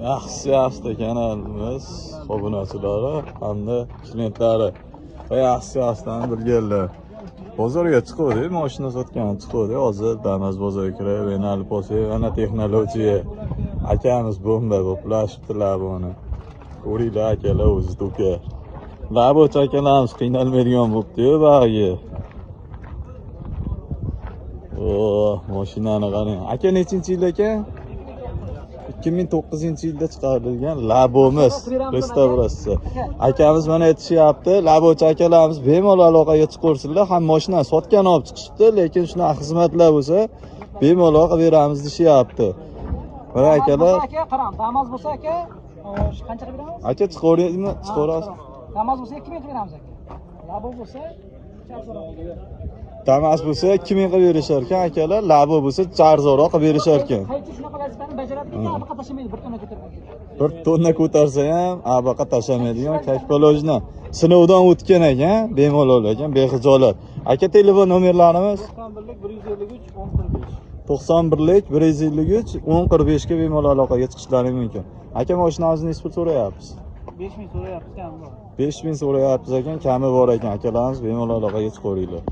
Yaxshi kanalimiz obunachilari hamda klientlari va yaxshi bilganlar. Bozorga chiqdi, mashina sotgan chiqdi. Hozir Damas bozorga kirib, yana posi, yana texnologiya. Akamiz bomba bo'lib buni. Ko'ringlar akalar o'zi to'ka. Labo akalarimiz qiynalmaydigan bo'libdi-yu bag'iga. Mashinani qarang. Aka nechinchi yil ekan? 2009-yilda chiqarilgan Labo'miz restavratsiya. Akamiz mana aytishyapti, Labo akalarimiz bemalol aloqaga chiqursinlar, ham mashina sotgan olib chiqishibdi, lekin shunaqa xizmatlar bo'lsa, bemalol qilib beramiz deyapti. Mana akalar, aka qarang, Damas bo'lsa aka, qanchaga beramiz? aka chiqaryapsizmi? Chiqarasiz. Damas bo'lsa 2000 ga beramiz aka. Labo bo'lsa Damas bo'lsa 2000 qilib berishar ekan akalar, Labo bo'lsa arzonroq qilib berishar ekan. qaychi shunaqa vazifani bajaradigan, abaqa tashlamaydi, 1 tonna ko'tarib. 1 tonna ko'tarsa ham abaqa tashlamaydigan kashpolojna. Sinovdan o'tgan ekan, bemalol ekan, bexijolat. Aka telefon nomerlarimiz 91lik 153 1045 ga bemalol aloqaga chiqishlaring mumkin. Aka mashinamizni ismi so'rayapmiz. 5000 so'rayapmiz, kami bor. 5000 so'rayapmiz ekan, kami bor ekan. Akalarimiz bemalol aloqaga chiqaveringlar.